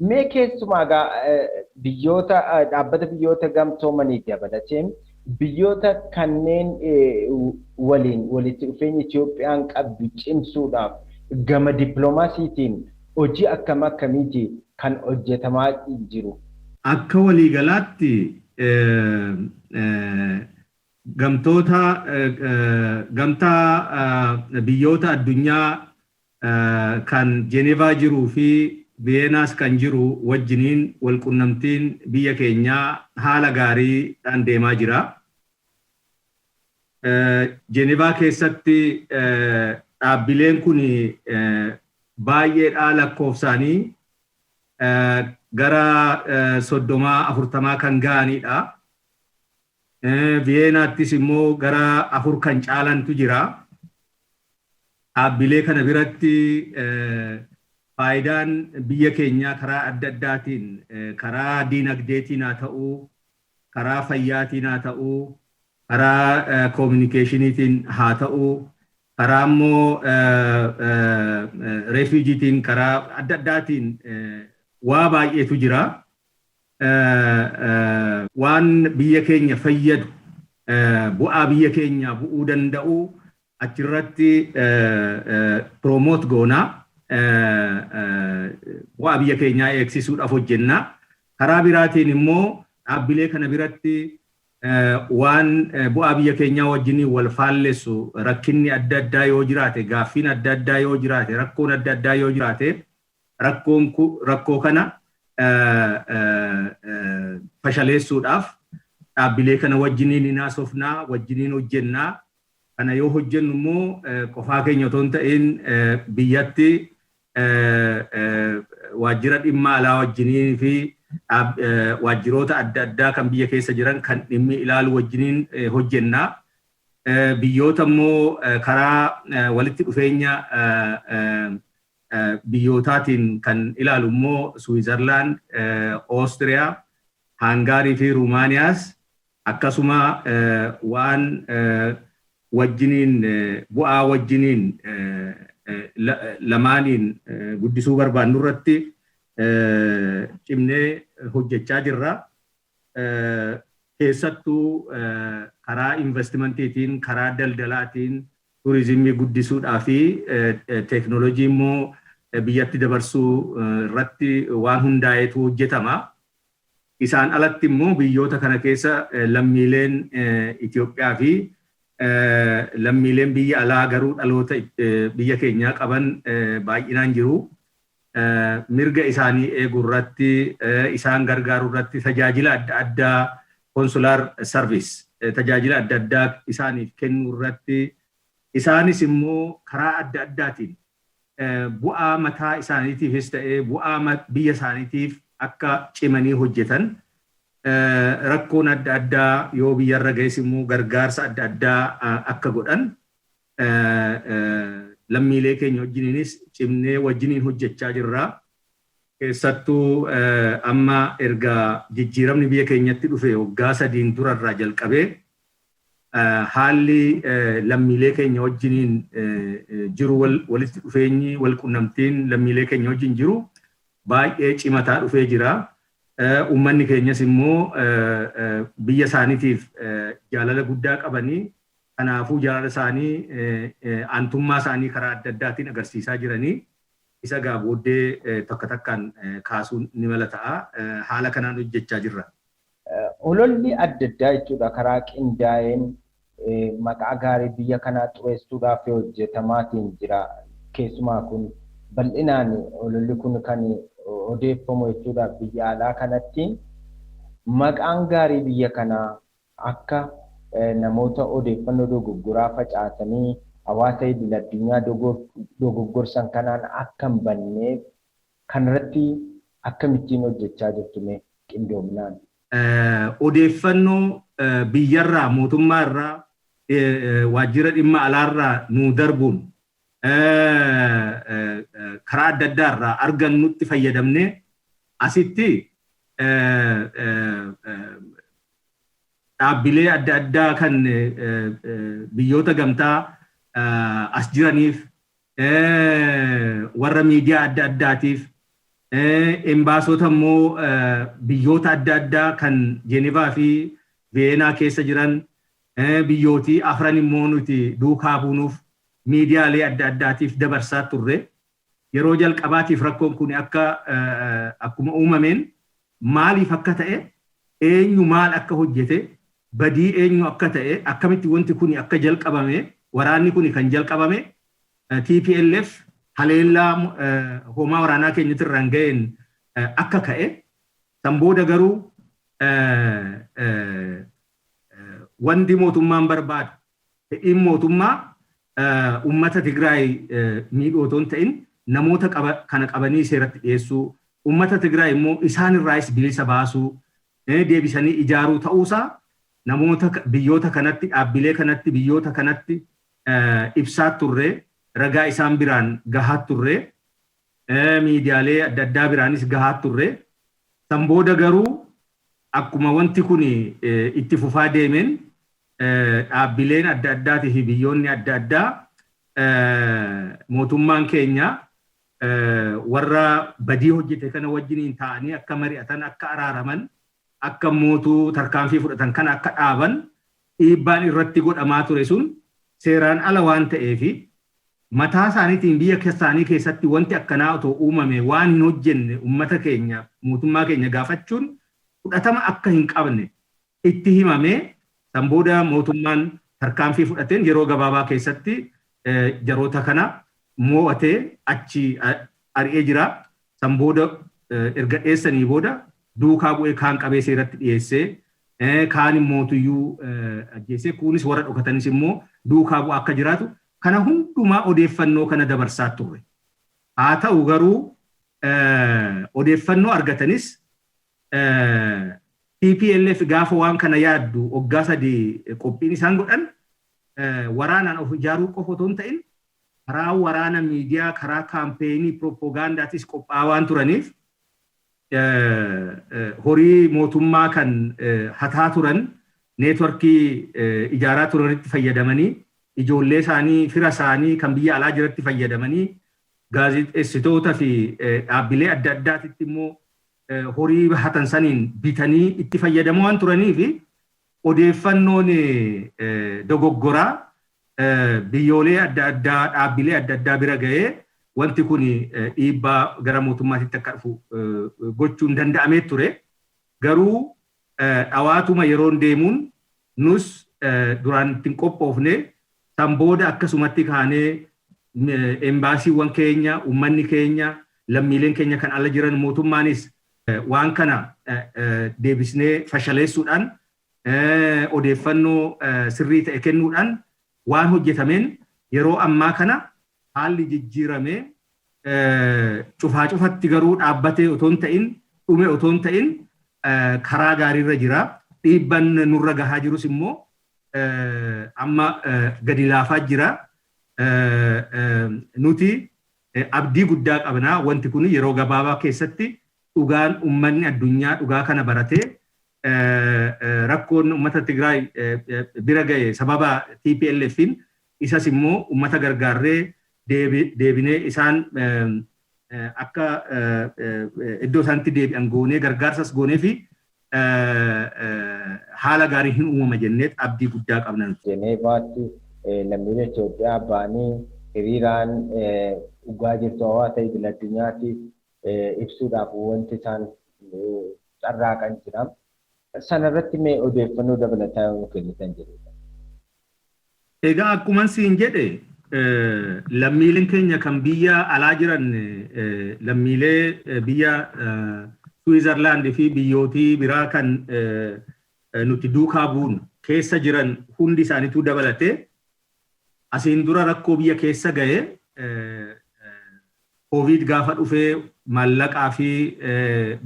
Mee keessumaa biyyoota dhaabbata biyyoota gamtoomaniitti dabalatee biyyoota kanneen waliin walitti dhufeenya Itoophiyaan qabdu cimsuudhaaf gama dippiloomaasiitiin hojii akkamiiti kan hojjetamaa jiru? Akka waliigalaatti gamtaa biyyoota addunyaa kan Jenevaa jiruu fi Viennaas kan jiru wajjiniin walqunnamtiin biyya keenyaa haala gaariidhaan deemaa jira. Jenevaa keessatti dhaabbileen kun baay'eedhaa lakkoofsaanii gara 30-40 kan ga'anidha. Viennaattis immoo gara 4 kan caalantu jira. Dhaabbilee kana biratti faayidaan biyya keenyaa karaa adda addaatiin karaa diinagdeetiin haa ta'uu, karaa fayyaatiin haa ta'uu, karaa koominikeeshiniitiin haa ta'uu, karaa immoo reefiijiitiin karaa adda addaatiin waa baay'eetu jira. Waan biyya keenya fayyadu bu'aa biyya keenyaa bu'uu danda'u achirratti promoot goonaa. Bu'aa biyya keenyaa eegsisuudhaaf hojjenna. Karaa biraatiin immoo dhaabbilee kana biratti waan bu'aa biyya keenyaa wajjin wal faallessu rakkinni adda addaa yoo jiraate, gaaffiin adda addaa yoo jiraate, rakkoon adda addaa yoo jiraate, rakkoo kana fashaleessuudhaaf dhaabbilee kana wajjiniin ni haasofnaa, wajjiniin hojjennaa. Kana yoo hojjennu immoo qofaa keenya otoo hin ta'in biyyatti waajjira dhimma alaa wajjiniin fi waajjiroota adda addaa kan biyya keessa jiran kan dhimmi ilaalu wajjiniin hojjennaa. Biyyoota immoo karaa walitti dhufeenya biyyootaatiin kan ilaalu immoo Switzerland, Austria, Hungary fi Rumaaniyaas akkasuma waan wajjiniin bu'aa wajjiniin lamaaniin guddisuu barbaannu irratti cimnee hojjechaa jirra. Keessattuu karaa investimentiitiin, karaa daldalaatiin, turizimii guddisuudhaa fi teeknooloojii immoo biyyatti dabarsuu irratti waan hundaa'eetu hojjetama. Isaan alatti immoo biyyoota kana keessa lammiileen Itoophiyaa fi lammiileen biyya alaa garuu dhaloota biyya keenyaa qaban baay'inaan jiru. Mirga isaanii eeguu irratti, isaan gargaaruu irratti tajaajila adda addaa konsular service tajaajila adda addaa isaaniif kennuu irratti, isaanis immoo karaa adda addaatiin bu'aa mataa isaaniitiifis ta'ee bu'aa biyya isaaniitiif akka cimanii hojjetan rakkoon adda addaa yoo biyyarra ga'es immoo gargaarsa adda addaa akka godhan lammiilee keenya wajjiniinis cimnee wajjiniin hojjechaa jirra. Keessattuu amma erga jijjiiramni biyya keenyatti dhufe waggaa 3 durarraa jalqabee haalli lammiilee keenya wajjiniin jiru walitti dhufeenyi wal qunnamtiin lammiilee keenya wajjin jiru baay'ee cimataa dhufee jira. Uummanni keenyas immoo biyya isaaniitiif jaalala guddaa qabanii, kanaafuu jaalala isaanii aantummaa isaanii karaa adda addaatiin agarsiisaa jiranii. Isa booddee tokko takkaan kaasuun ni mala ta'a. Haala kanaan hojjechaa jirra. Ololli adda addaa jechuudha karaa qindaa'een maqaa gaarii biyya kanaa xureessuudhaaf hojjetamaatiin jira. Keessumaa kun bal'inaan ololli kun kan odeeffamu jechuudha biyya alaa kanatti. Maqaan gaarii biyya kanaa akka namoota odeeffannoo dogoggoraa facaasanii hawaasa idil addunyaa dogoggorsan kanaan akka hin banneef kanarratti akkamittiin hojjechaa jirtu qindoominaan? Odeeffannoo biyyarraa mootummaa irraa waajjira dhimma alaarraa nuu darbuun karaa adda addaa irraa argannutti fayyadamnee asitti dhaabbilee adda addaa kan biyyoota gamtaa as jiraniif warra miidiyaa adda addaatiif Embaasota immoo biyyoota adda addaa kan Jeenevaa fi Veenaa keessa jiran biyyootii afran immoo nuti duukaa buunuuf miidiyaalee adda addaatiif dabarsaa turre. Yeroo jalqabaatiif rakkoon kun akkuma uumameen maaliif akka ta'e eenyu maal akka hojjete badii eenyu akka ta'e akkamitti wanti kun akka jalqabame waraanni kun kan jalqabame TPLF haleellaa hoomaa waraanaa keenyatti irraan ga'een akka ka'e san booda garuu wanti mootummaan barbaadu fedhiin mootummaa uummata Tigraay miidhuu otoo hin ta'in namoota kana qabanii seeratti dhiyeessuu uummata Tigraay immoo isaan irraas bilisa baasuu deebisanii ijaaruu ta'uusaa namoota biyyoota kanatti dhaabbilee kanatti biyyoota kanatti ibsaa turre ragaa isaan biraan gahaa turre miidiyaalee adda addaa biraanis gahaa turre san booda garuu akkuma wanti kun itti fufaa deemeen dhaabbileen adda addaatii fi biyyoonni adda addaa mootummaan keenya warra badii hojjete kana wajjiniin ta'anii akka mari'atan akka araaraman akka mootuu tarkaanfii fudhatan kana akka dhaaban dhiibbaan irratti godhamaa ture sun seeraan ala waan ta'eefi mataa isaaniitiin biyya isaanii keessatti wanti akkanaa otoo uumame waan hin hojjenne uummata keenya mootummaa keenya gaafachuun fudhatama akka hin qabne itti himamee san booda mootummaan tarkaanfii fudhateen yeroo gabaabaa keessatti jaroota kana mo'atee achi ari'ee jira. San booda erga dhiyeessanii booda duukaa bu'ee kaan qabee seeratti dhiyeessee kaan mootuyyuu ajjeesee kunis warra dhokatanis immoo duukaa bu'aa akka jiraatu kana hundumaa odeeffannoo kana dabarsaa turre. Haa ta'u garuu odeeffannoo argatanis TPLF gaafa waan kana yaaddu waggaa 3 qophiin isaan godhan waraanaan of ijaaruu qofa otoo hin ta'in karaa waraana miidiyaa karaa kaampeenii propagandaatis qophaa'aa waan turaniif horii mootummaa kan hataa turan neetworkii ijaaraa turanitti fayyadamanii ijoollee isaanii fira isaanii kan biyya alaa jiratti fayyadamanii gaazexeessitoota fi dhaabbilee adda addaatitti immoo horii hatan saniin bitanii itti fayyadamoo waan turanii fi odeeffannoon dogoggoraa biyyoolee adda addaa dhaabbilee adda addaa bira ga'ee wanti kun dhiibbaa gara mootummaatitti akka dhufu gochuun danda'amee ture. Garuu dhawaatuma yeroon deemuun nus duraan ittiin qophoofne san booda akkasumatti kaanee embaasiiwwan keenya uummanni keenya lammiileen keenya kan ala jiran mootummaanis waan kana deebisnee fashaleessuudhaan odeeffannoo sirrii ta'e kennuudhaan waan hojjetameen yeroo ammaa kana haalli jijjiiramee cufaa cufatti garuu dhaabbatee otoo hin ta'in dhume otoo hin ta'in karaa gaariirra jira. Dhiibban nurra gahaa jirus immoo amma gadi laafaa jira. Nuti abdii guddaa qabnaa wanti kun yeroo gabaabaa keessatti dhugaan uummanni addunyaa dhugaa kana baratee rakkoon uummata Tigraay bira ga'e sababa TPLFin isas immoo uummata gargaarree deebinee isaan akka iddoo isaanitti deebi'an goonee gargaarsas goonee fi haala gaarii hin uumama jenneet abdii guddaa qabna. Jeneevaatti lammiilee Itoophiyaa ba'anii hiriiraan dhugaa jirtu hawaasa idil addunyaatti ibsuudhaaf wanti isaan carraaqan jira. Sanarratti mee odeeffannoo dabalataa yoo kennitan jedhudha. Egaa akkuma siin jedhe lammiileen keenya kan biyya alaa jiran lammiilee biyya Switzerland fi biyyootii biraa kan nuti duukaa buun keessa jiran hundi isaaniitu dabalatee asiin dura rakkoo biyya keessa ga'e COVID gaafa dhufee maallaqaa fi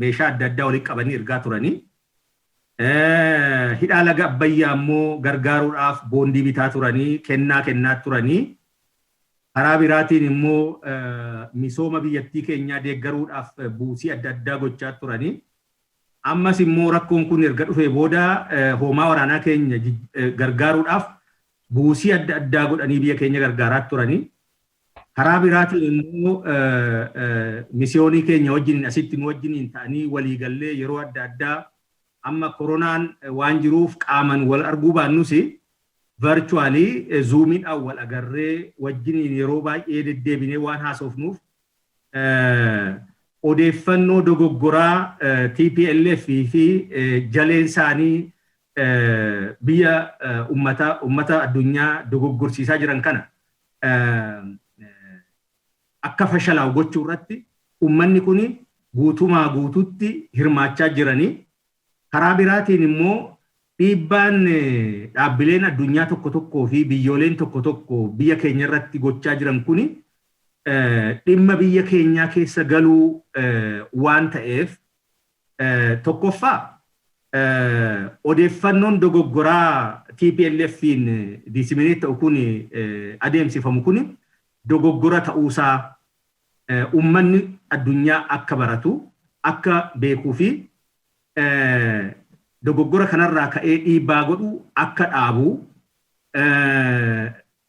meeshaa adda addaa walitti qabanii ergaa turanii. Hidhaa laga Abbayyaa immoo gargaaruudhaaf boondii bitaa turanii kennaa turanii. Karaa biraatiin immoo misooma biyyattii keenyaa deeggaruudhaaf buusii adda addaa gochaa turanii. Ammas immoo rakkoon kun erga dhufee booda hoomaa waraanaa keenya gargaaruudhaaf buusii adda addaa godhanii biyya keenya gargaaraa turanii. karaa biraatiin immoo misiyoonii keenya wajjin asitti nu wajjin ta'anii walii gallee yeroo adda addaa amma koronaan waan jiruuf qaaman wal arguu baannus virtually zoomiidhaan wal agarree wajjin yeroo baay'ee deddeebinee waan haasofnuuf odeeffannoo dogoggoraa TPLF fi jaleen isaanii biyya ummata addunyaa dogoggorsiisaa jiran kana akka fashalaa'u gochuu irratti ummanni kun guutumaa guututti hirmaachaa jiranii karaa biraatiin immoo dhiibbaan dhaabbileen addunyaa tokko tokkoo fi biyyooleen tokko tokko biyya keenya irratti gochaa jiran kun dhimma biyya keenyaa keessa galuu waan ta'eef tokkoffaa odeeffannoon dogoggoraa TPLF'n disimineet ta'u kun adeemsifamu kun dogoggora ta'uusaa ummanni addunyaa akka baratu akka beekuu fi dogoggora kanarraa ka'ee dhiibbaa godhu akka dhaabu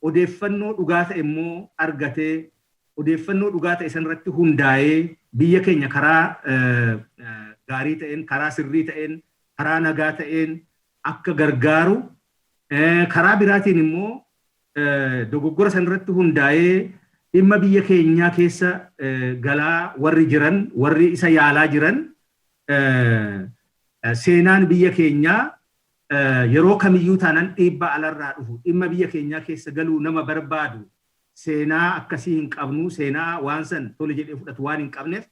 odeeffannoo dhugaa ta'e immoo argatee odeeffannoo dhugaa ta'e sanirratti hundaa'ee biyya keenya karaa gaarii ta'een karaa sirrii ta'een karaa nagaa ta'een akka gargaaru karaa biraatiin immoo dogoggora sanirratti hundaa'ee dhimma biyya keenyaa keessa galaa warri jiran warri isa yaalaa jiran seenaan biyya keenyaa yeroo kamiyyuu taanaan dhiibbaa alarraa dhufu dhimma biyya keenyaa keessa galuu nama barbaadu seenaa akkasii hin qabnu seenaa waan san tole jedhee fudhatu waan hin qabneef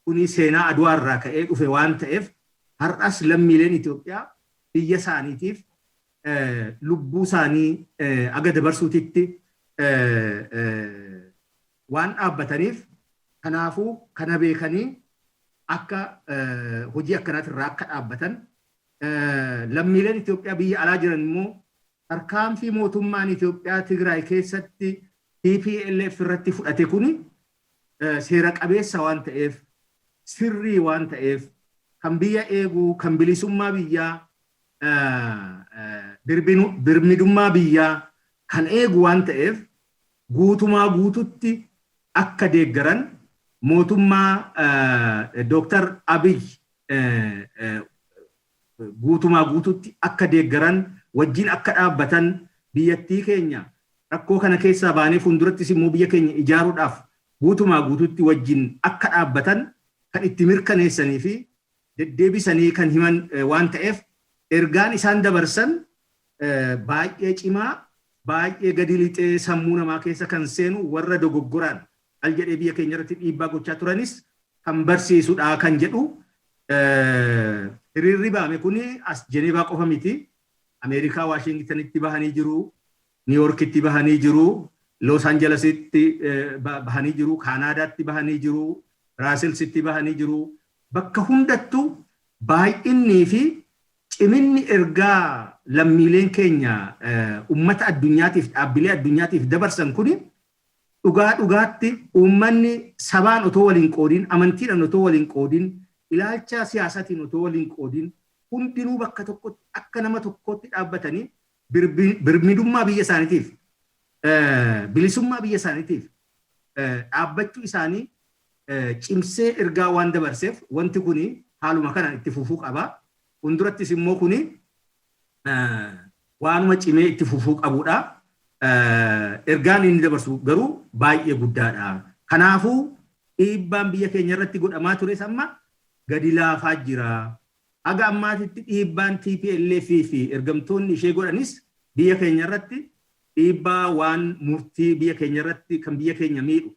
kuni seenaa aduwaarraa ka'ee dhufe waan ta'eef har'as lammiileen Itoophiyaa biyya isaaniitiif lubbuu isaanii aga dabarsuutitti waan dhaabbataniif kanaafuu kana beekanii akka hojii akkanaatirraa akka dhaabbatan lammiileen Itoophiyaa biyya alaa jiran immoo tarkaanfii mootummaan Itoophiyaa Tigraay keessatti TPLF irratti fudhate kuni seera qabeessa waan ta'eef sirrii waan ta'eef kan biyya eeguu kan bilisummaa biyyaa birmidummaa biyyaa kan eegu waan ta'eef guutumaa guututti akka deeggaran mootummaa Dr. Abiy guutumaa guututti akka deeggaran wajjin akka dhaabbatan biyyattii keenya rakkoo kana keessaa baanee fuuldurattis immoo biyya keenya ijaaruudhaaf guutumaa guututti wajjin akka dhaabbatan kan itti mirkaneessanii fi deddeebisanii kan himan waan ta'eef ergaan isaan dabarsan baay'ee cimaa baay'ee gadi lixee sammuu namaa keessa kan seenu warra dogoggoraan al jedhee biyya keenya irratti dhiibbaa gochaa turanis kan barsiisudha kan jedhu hiriirri baame kun as Jeneevaa qofa miti Ameerikaa Waashingtanitti bahanii jiru Niiworkitti bahanii jiru Los Angelesitti bahanii jiru Kaanaadaatti bahanii jiru Braasilsitti bahanii jiru bakka hundattuu baay'innii fi ciminni ergaa lammiileen keenya ummata addunyaatiif dhaabbilee addunyaatiif dabarsan kuni dhugaatti uummanni sabaan otoo waliin qoodin amantiidhaan otoo waliin qoodin ilaalcha siyaasatiin otoo waliin qoodin hundinuu bakka tokkotti akka nama tokkotti dhaabbatanii birmidummaa biyya isaaniitiif bilisummaa biyya isaaniitiif dhaabbachuu isaanii cimsee ergaa waan dabarseef wanti kuni haaluma kanaan itti fufuu qaba. Fuuldurattis immoo kuni waanuma cimee itti fufuu qabudha. Ergaan inni dabarsu garuu baay'ee guddaadha. Kanaafuu dhiibbaan biyya keenya irratti godhamaa tures amma gadi laafaa jira. Aga ammaatitti dhiibbaan TPLF fi ergamtoonni ishee godhanis biyya keenya irratti dhiibbaa waan murtii biyya keenya irratti kan biyya keenya miidhu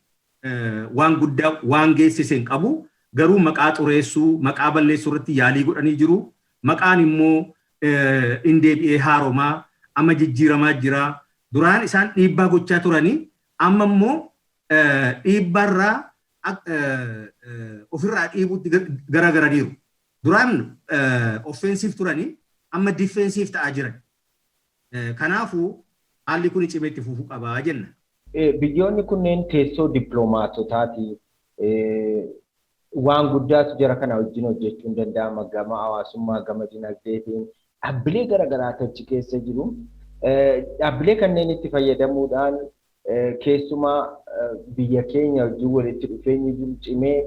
waan guddaa waan geessise hin qabu. Garuu maqaa xureessuu maqaa balleessuu irratti yaalii godhanii jiru. Maqaan immoo indeebi'ee haaromaa amma jijjiiramaa jira. Duraan isaan dhiibbaa gochaa turanii amma immoo dhiibbaarraa ofirraa dhiibuutti garagaraniiru. Duraan offensiif turanii amma difensiif ta'aa jiran. Kanaafuu haalli kun cimee itti fufuu qabaa jenna. Biyyoonni kunneen teessoo dippiloomaatotaati. Waan guddaatu jara kana wajjin hojjechuun danda'ama gama hawaasummaa gama dinagdeetiin dhaabbilee garaagaraa achi keessa jiru. Dhaabbilee kanneen itti fayyadamuudhaan keessumaa biyya keenya wajjin walitti dhufeenyi jiru cimee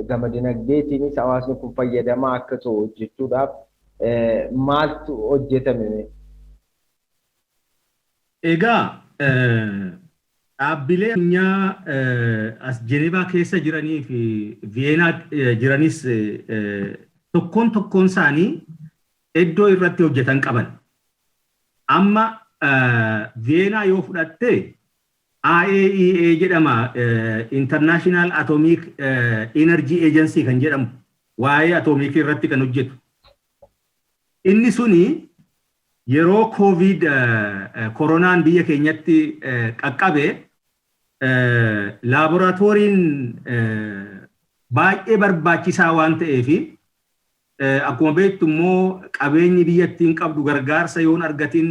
gama dinagdeetiinis hawaasni kun fayyadamaa akka ta'u hojjechuudhaaf maaltu hojjetame? Egaa dhaabbilee addunyaa as Jenevaa keessa jiranii fi Viyeenaa jiranis tokkoon isaanii iddoo irratti hojjetan qaban. Amma Viyeenaa yoo fudhatte IAEA jedhama, International Atomic Energy Agency kan jedhamu waa'ee atoomikii irratti kan hojjetu. Inni suni yeroo COVID koronaan biyya keenyatti qaqqabe laaboraatooriin baay'ee barbaachisaa waan ta'eef akkuma beektu immoo qabeenyi biyyattiin qabdu gargaarsa yoon argatin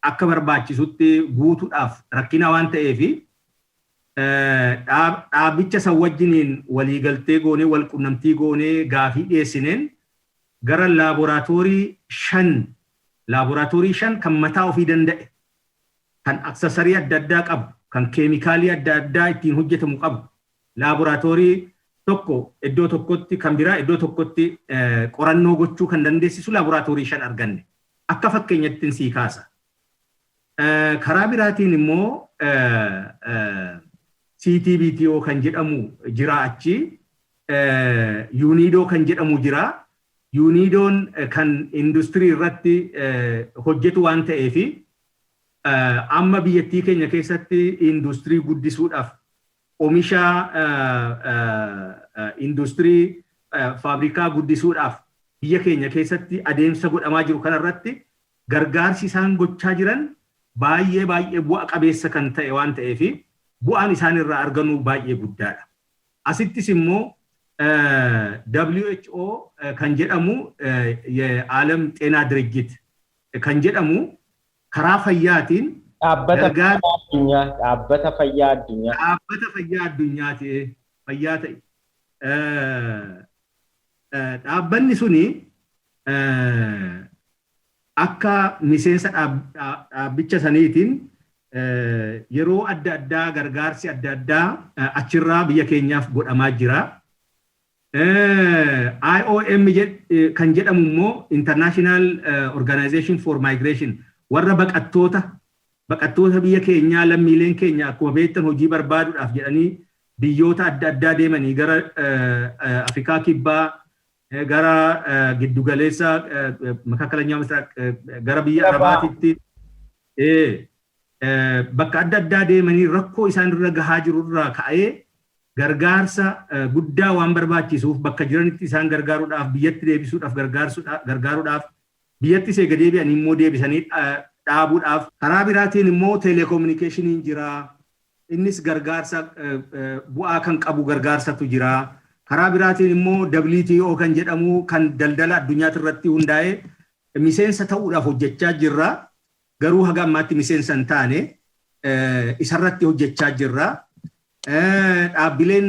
akka barbaachisutti guutuudhaaf rakkina waan ta'eef dhaabbicha san wajjiniin waliigaltee goonee wal qunnamtii goonee gaafii dhiyeessineen gara laaboraatoorii 5 kan mataa ofii danda'e kan aksesarii adda addaa qabu kan keemikaalii adda addaa ittiin hojjetamu qabu laaboraatoorii tokko iddoo tokkotti kan biraa iddoo tokkotti qorannoo gochuu kan dandeessisu laaboraatoorii 5 arganne akka fakkeenyatti sii kaasa. Karaa biraatiin immoo CTBTO kan jedhamu jira achi, UNIDO kan jedhamu jira. UNIDOon kan industirii irratti hojjetu waan ta'eef amma biyyattii keenya keessatti industirii guddisuudhaaf oomisha industirii faabrikaa guddisuudhaaf biyya keenya keessatti adeemsa godhamaa jiru kanarratti gargaarsi isaan gochaa jiran baay'ee bu'a qabeessa kan ta'e waan ta'eef bu'aan isaan irraa argannu baay'ee guddaadha. Asittis immoo WHO kan jedhamu የዓለም ጤና ድርጅት kan jedhamu karaa fayyaatiin dhaabbata fayyaa addunyaati fayyaa ta'e dhaabbanni suni akka miseensa dhaabbicha saniitiin yeroo adda addaa gargaarsi adda addaa achirraa biyya keenyaaf godhamaa jira. IOM kan jedhamu immoo International Organization for Migration warra baqattoota biyya keenyaa lammiileen keenya akkuma beektan hojii barbaaduudhaaf jedhanii biyyoota adda addaa deemanii gara Afrikaa Kibbaa gara giddugaleessa makaakalanya misraaq gara biyya Arabaatitti bakka adda addaa deemanii rakkoo isaan irra gahaa jirurraa ka'ee gargaarsa guddaa waan barbaachisuuf bakka jiranitti isaan gargaaruudhaaf biyyatti deebisuudhaaf gargaaruudhaaf biyyatti seega deebi'an immoo deebisanii dhaabuudhaaf karaa biraatiin immoo teeleekoominikeeshiniin jira. Innis gargaarsa bu'aa kan qabu gargaarsatu jira. Karaa biraatiin immoo WTO kan jedhamu kan daldala addunyaatti irratti hundaa'ee miseensa ta'uudhaaf hojjechaa jirra. Garuu haga ammaatti miseensa hin taane isarratti hojjechaa jirra. Dhaabbileen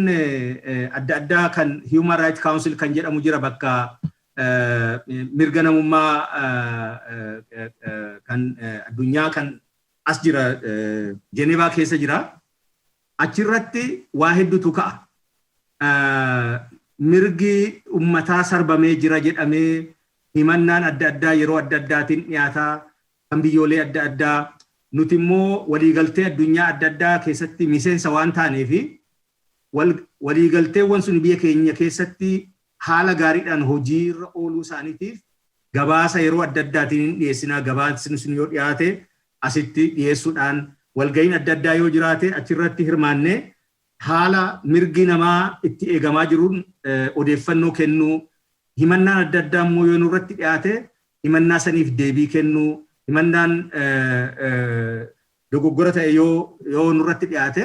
adda addaa kan Human Rights Council kan jedhamu jira bakka mirga namummaa kan addunyaa kan as jira Jenevaa keessa jira. Achirratti waa hedduutu ka'a. Mirgi ummataa sarbamee jira jedhamee himannaan adda addaa yeroo adda addaatiin dhiyaataa kan biyyoolee adda addaa nuti immoo waliigaltee addunyaa adda addaa keessatti miseensa waan taaneef waliigalteewwan sun biyya keenya keessatti haala gaariidhaan hojii irra ooluu isaaniitiif gabaasa yeroo adda addaatiin dhiyeessinaa. Gabaasni sun yoo dhiyaate asitti dhiyeessuudhaan walga'iin adda addaa yoo jiraate achirratti hirmaannee haala mirgi namaa itti eegamaa jiruun odeeffannoo kennuu, himannaan adda addaa immoo yoo nurratti dhiyaate himannaa saniif deebii kennuu, himannaan dogoggora ta'e yoo nurratti dhiyaate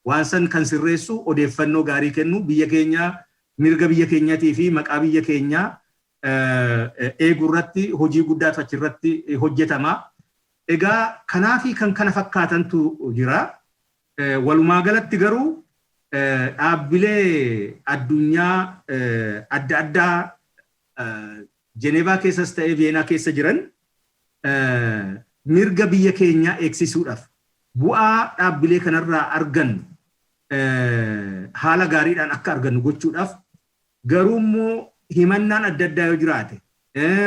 waan san kan sirreessu odeeffannoo gaarii kennu biyya keenya mirga biyya keenyaatii fi maqaa biyya keenyaa eeguu irratti hojii guddaatu achirratti hojjetama. Egaa kanaafi kan kana fakkaatantu jira. Walumaa galatti garuu dhaabbilee addunyaa adda addaa Jenevaa keessas ta'ee Viyeenaa keessa jiran mirga biyya keenyaa eegsisuudhaaf bu'aa dhaabbilee kanarraa argannu haala gaariidhaan akka argannu gochuudhaaf garuu immoo himannaan adda addaa yoo jiraate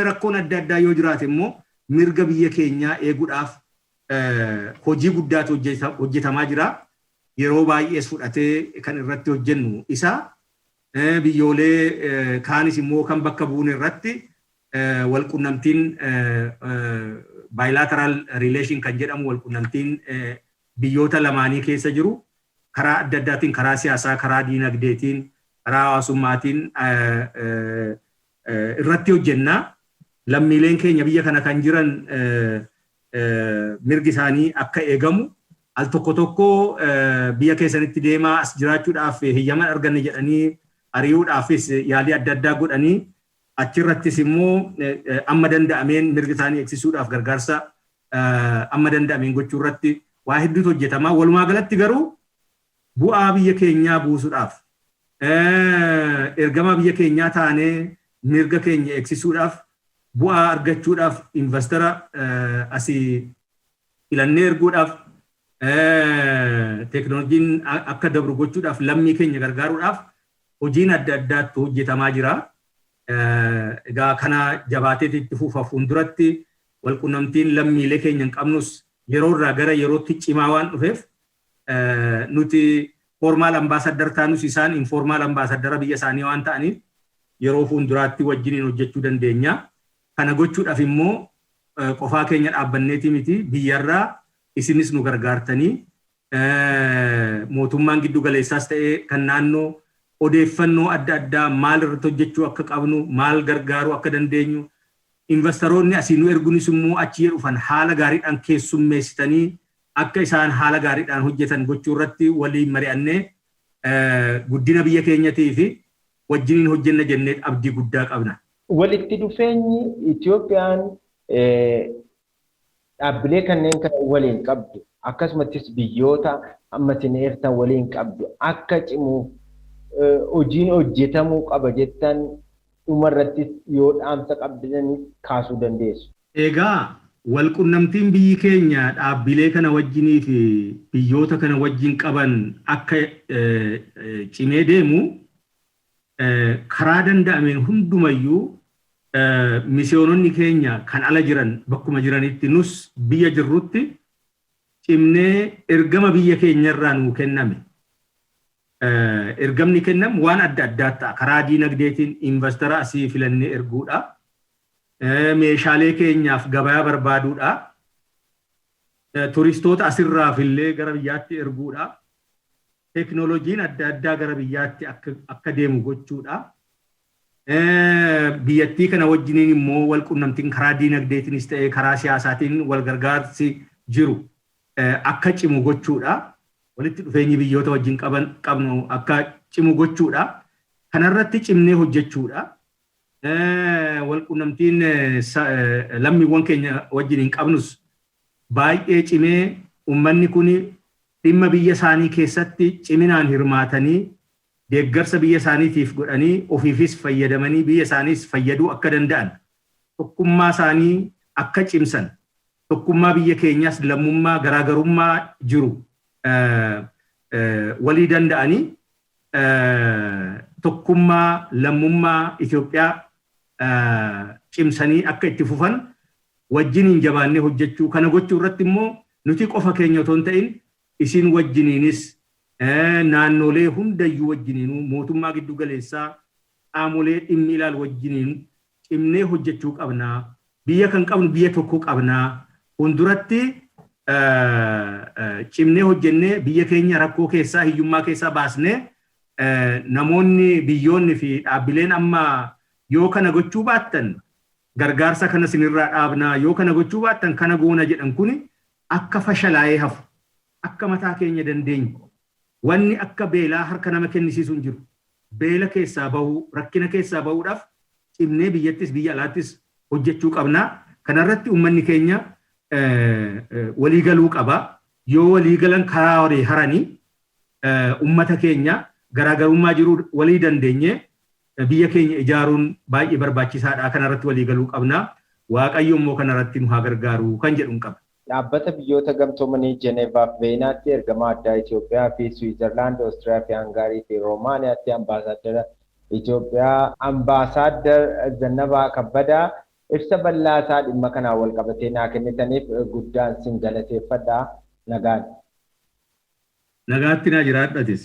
rakkoon adda addaa yoo jiraate immoo mirga biyya keenyaa eeguudhaaf hojii guddaatu hojjetamaa jira. Yeroo baay'ees fudhatee kan irratti hojjennu isa biyyoolee kaanis immoo kan bakka bu'uun irratti walqunnamtiin bilateral relation kan jedhamu walqunnamtiin biyyoota lamaanii keessa jiru karaa adda addaatiin karaa siyaasaa karaa diinagdeetiin karaa hawaasummaatiin irratti hojjennaa. Lammiileen keenya biyya kana kan jiran mirgi isaanii akka eegamu al tokko tokko biyya keessanitti deemaa as jiraachuudhaaf hiyyaman arganne jedhanii ari'uudhaafis yaalii adda addaa godhanii achirrattis immoo amma danda'ameen mirgi isaanii eegsisuudhaaf gargaarsa amma danda'ameen gochuu irratti waa hedduutu hojjetama. Walumaa galatti garuu bu'aa biyya keenyaa buusuudhaaf ergama biyya keenyaa taanee mirga keenya eegsisuudhaaf bu'aa argachuudhaaf investara asii filannee erguudhaaf teekinooloojiin akka dabru gochuudhaaf lammii keenya gargaaruudhaaf hojiin adda addaatti hojjetamaa jira. Egaa kana jabaatee itti fufa fuulduratti walqunnamtiin lammiilee keenya hin qabnus yeroo irraa gara yerootti cimaa waan dhufeef nuti formaal ambaasaddar taanus isaan informaal ambaasaddara biyya isaanii waan ta'aniif yeroo fuulduraatti wajjiniin hojjechuu dandeenya. Kana gochuudhaaf immoo qofaa keenya dhaabbanneeti miti biyyarraa isinis nu gargaartanii mootummaan giddu galeessaas ta'ee kan naannoo odeeffannoo adda addaa maal irratti hojjechuu akka qabnu maal gargaaruu akka dandeenyu investoroonni asii nu erguunis immoo achii dhufan haala gaariidhaan keessummeessitanii akka isaan haala gaariidhaan hojjetan gochuu irratti waliin mari'annee guddina biyya keenyatii fi wajjiniin hojjenna jennee abdii guddaa qabna. Walitti dhufeenyi Itoophiyaan dhaabbilee kanneen kan waliin qabdu akkasumattis biyyoota ammatiin eertan waliin qabdu akka cimuuf hojiin hojjetamuu qaba jettan dhumarratti yoo dhaamsa qabdanii kaasuu dandeessu. Egaa walqunnamtiin biyyi keenya dhaabbilee kana wajjinii fi biyyoota kana wajjin qaban akka cimee deemu karaa danda'ameen hundumayyuu misioononni keenya kan ala jiran bakkuma jiranitti nus biyya jirrutti cimnee ergama biyya keenyarraa nuu kenname. Ergamni kennamu waan adda addaa ta'a. Karaa diinagdeetiin investara asii filannee erguudha. Meeshaalee keenyaaf gabaa barbaaduudha. Turistoota asirraaf illee gara biyyaatti erguudha. Teekinooloojiin adda addaa gara biyyaatti akka deemu gochuudha. Biyyattii kana wajjiniin immoo walqunnamtiin karaa diinagdeetiinis ta'ee karaa siyaasaatiin wal gargaarsi jiru akka cimu gochuudha. Walitti dhufeenyi biyyoota wajjin qabnu akka cimu gochuudha. Kanarratti cimnee hojjechuudha. Walqunnamtiin lammiiwwan keenya wajjin qabnus baay'ee cimee uummanni kun dhimma biyya isaanii keessatti ciminaan hirmaatanii deeggarsa biyya isaaniitiif godhanii ofiifis fayyadamanii biyya isaaniis fayyaduu akka danda'an tokkummaa isaanii akka cimsan tokkummaa biyya keenyaas lammummaa garaagarummaa jiru walii danda'anii tokkummaa lammummaa Itoophiyaa cimsanii akka itti fufan wajjiniin jabaannee hojjechuu kana gochuu irratti immoo nuti qofa keenya otoo hin ta'in isin wajjiniinis naannolee hundayyuu wajjiniinuu mootummaa giddu galeessaa qaamolee dhimmi ilaal wajjiniin cimnee hojjechuu qabnaa. Biyya kan qabnu biyya tokko qabnaa. Fuulduratti cimnee hojjennee biyya keenya rakkoo keessaa hiyyummaa keessaa baasnee namoonni biyyoonni fi dhaabbileen amma yoo kana gochuu baattan gargaarsa kana sinirraa dhaabnaa yoo kana gochuu baattan kana goona jedhan kuni akka fashalaa'ee hafu akka mataa keenya dandeenyu wanni akka beelaa harka nama kennisiisu hin jiru. Beela keessaa bahuu rakkina keessaa bahuudhaaf cimnee biyyattis biyya alaattis hojjechuu qabnaa. Kanarratti uummanni keenya waliigaluu qaba. Yoo waliigalan karaa horii haranii uummata keenya garaagarummaa jiru walii dandeenye biyya keenya ijaaruun baay'ee barbaachisaadha. Kanarratti waliigaluu qabnaa. Waaqayyo immoo kanarratti nu haa gargaaru kan jedhu qaba. dhaabbata biyyoota gamtoomanii Jeneevaa fi Veenaatti ergamaa addaa Itoophiyaa fi Swiizerlaand, Oostiriyaa fi Hangaarii fi Roomaaniyaatti ambaasaadara Itoophiyaa ambaasaadar Zannabaa Kabbadaa ibsa bal'aasaa dhimma kanaan wal qabatee naa kennitaniif guddaan sin galateeffadha. Nagaan. Nagaatti naa jiraadhatis.